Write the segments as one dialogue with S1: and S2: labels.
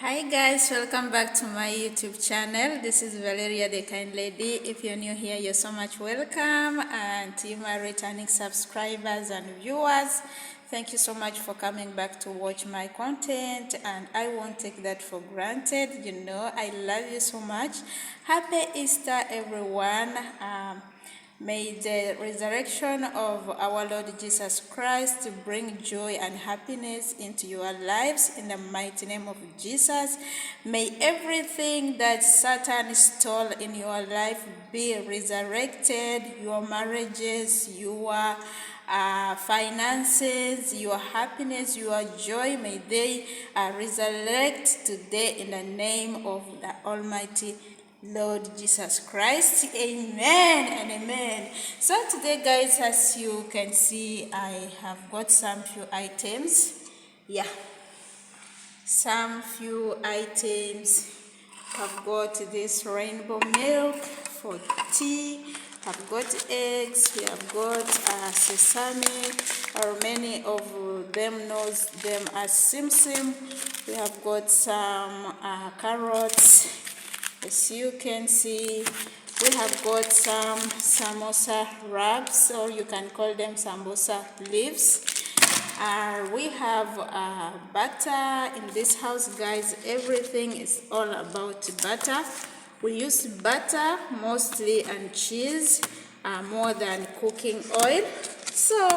S1: Hi guys, welcome back to my YouTube channel. This is Valeria, the kind lady. If you're new here, you're so much welcome. And to my returning subscribers and viewers, thank you so much for coming back to watch my content, and I won't take that for granted. You know, I love you so much. Happy Easter, everyone. May the resurrection of our Lord Jesus Christ bring joy and happiness into your lives in the mighty name of Jesus. May everything that Satan stole in your life be resurrected. Your marriages, your finances, your happiness, your joy, may they resurrect today in the name of the Almighty Lord Jesus Christ. Amen and amen. So today guys, as you can see, I have got some few items. Some few items. I've got this rainbow milk for tea. I've got eggs. We have got sesame, or many of them knows them as simsim. We have got some carrots. As you can see, we have got some samosa wraps, or you can call them samosas leaves. We have butter in this house, guys. Everything is all about butter. We use butter mostly and cheese more than cooking oil. So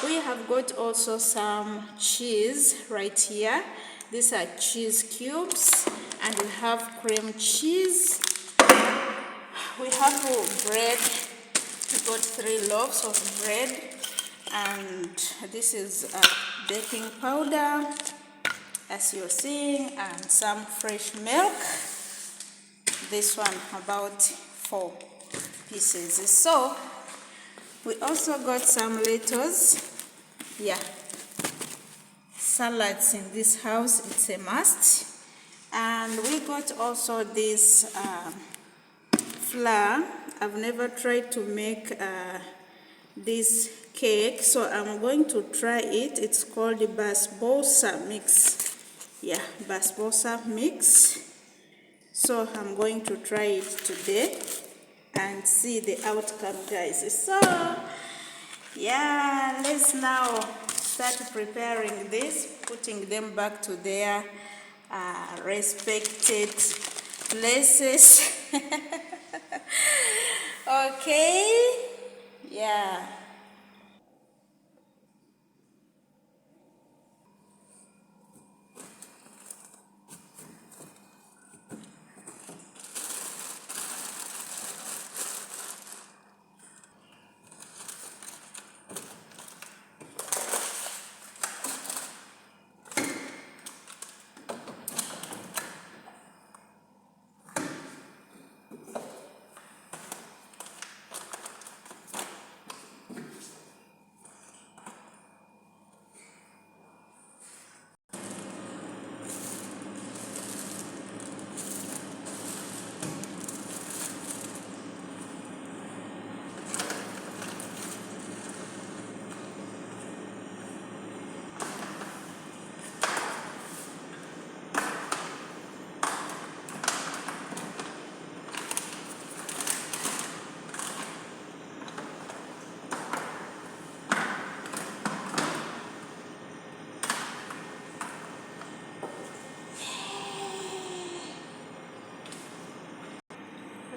S1: we have got also some cheese right here. These are cheese cubes, and we have cream cheese. We have bread. We got 3 loaves of bread, and this is baking powder, as you're seeing, and some fresh milk. This one about 4 pieces. So we also got some lettuce. Salads in this house, it's a must. And we got also this flour. I've never tried to make this cake, so I'm going to try it. It's called the basbousa mix. Basbousa mix. So I'm going to try it today and see the outcome, guys. So let's now start preparing this, putting them back to their respected places. Okay,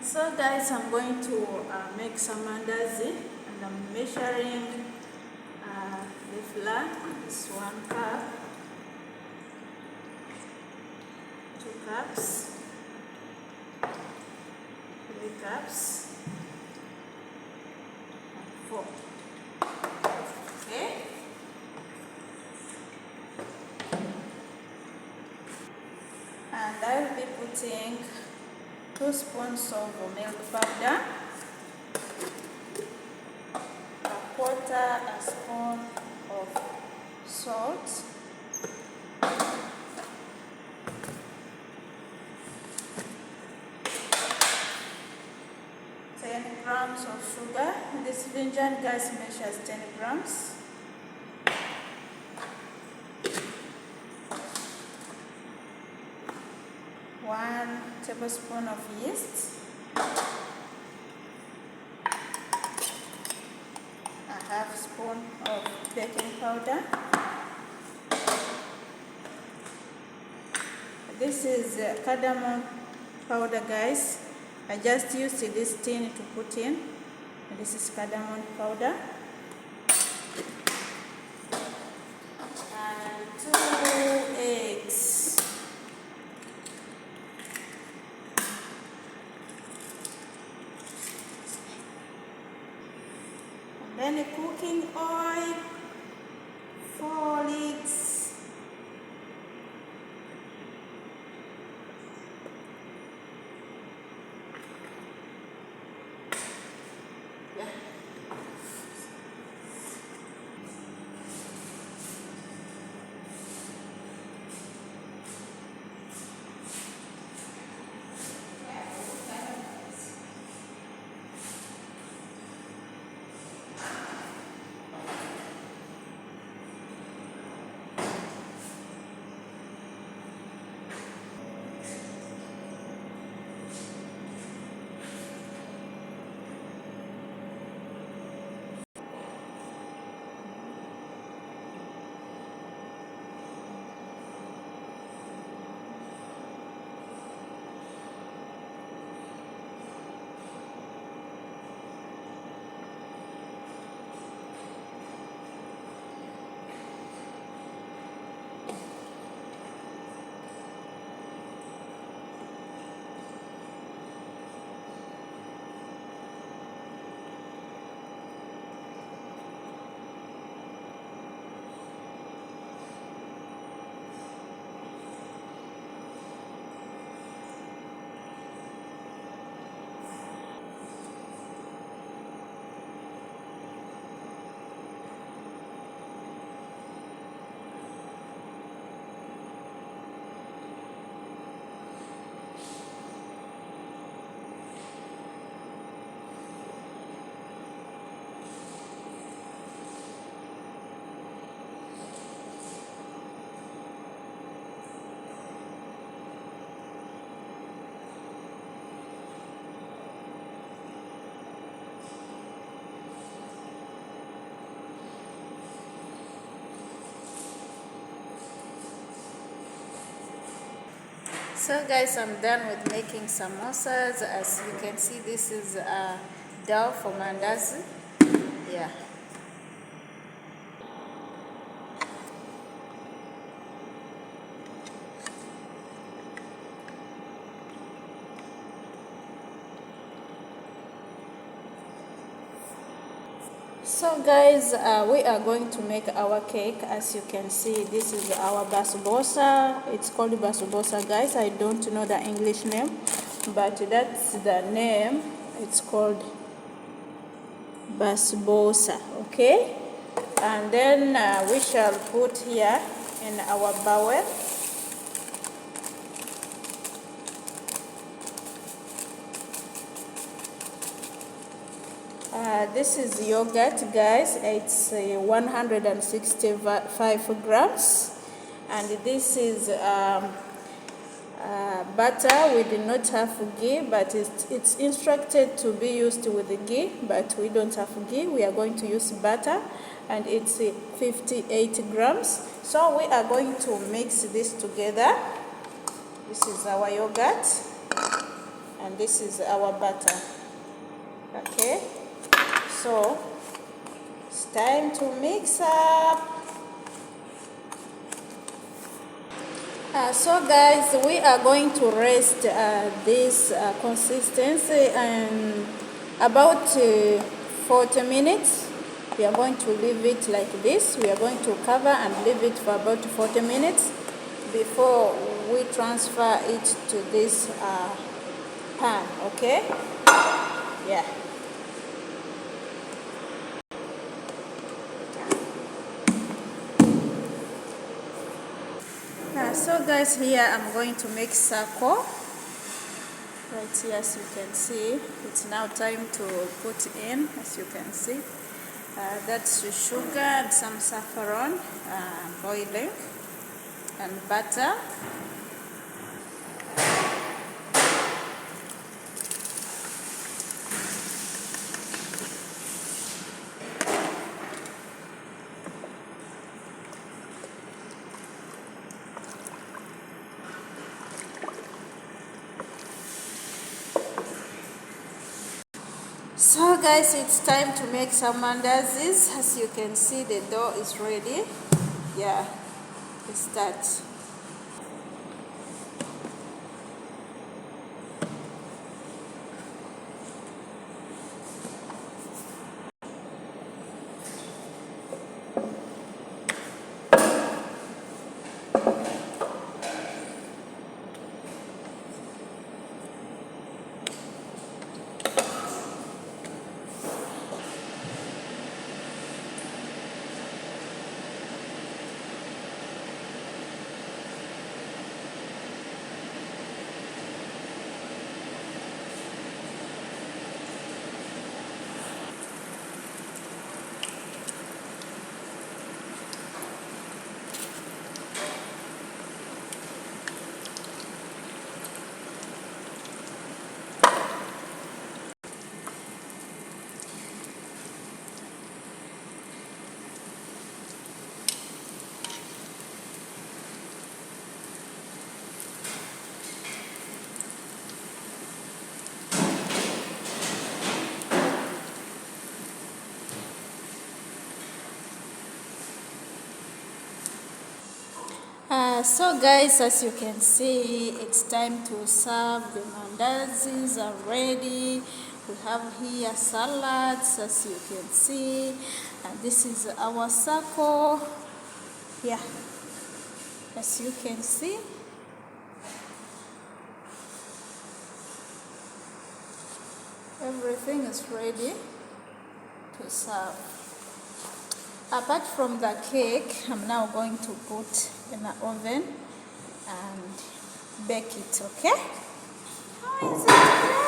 S1: so guys, I'm going to make some mandazi, and I'm measuring the flour. This 1 cup, 2 cups, 3 cups, and 4. Okay. And I'll be putting 2 spoons of milk powder, 1/4 spoon of salt, 10 grams of sugar. This Vinjan gas measures 10 grams. 1 tablespoon of yeast, a half spoon of baking powder. This is cardamom powder, guys. I just used this tin to put in. This is cardamom powder. And 2 eggs. And then cooking oil, 4 leeks. So guys, I'm done with making samosas. As you can see, this is dough for mandazi. Yeah. So guys, we are going to make our cake. As you can see, this is our basbousa. It's called basbousa, guys. I don't know the English name, but that's the name. It's called basbousa, okay? And then we shall put here in our bowl. This is yogurt, guys. It's 165 grams, and this is butter. We do not have ghee, but it's instructed to be used with ghee, but we don't have ghee. We are going to use butter, and it's 58 grams. So we are going to mix this together. This is our yogurt, and this is our butter. Okay, so it's time to mix up. So guys, we are going to rest this consistency and about 40 minutes. We are going to leave it like this. We are going to cover and leave it for about 40 minutes before we transfer it to this pan, okay? Yeah. So guys, here I'm going to make sago. Right here, as you can see, it's now time to put in, as you can see. That's sugar and some saffron, boiling, and butter. So guys, it's time to make some mandazis. As you can see, the dough is ready. Yeah, let's start. So guys, as you can see, it's time to serve. The mandazis are ready. We have here salads, as you can see, and this is our sago. Yeah, as you can see, everything is ready to serve. Apart from the cake, I'm now going to put in the oven and bake it, okay? How is it, guys?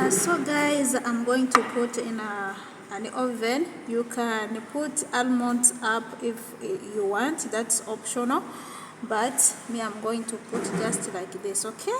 S1: So guys, I'm going to put in an oven. You can put almonds up if you want, that's optional, but me, I'm going to put just like this, okay?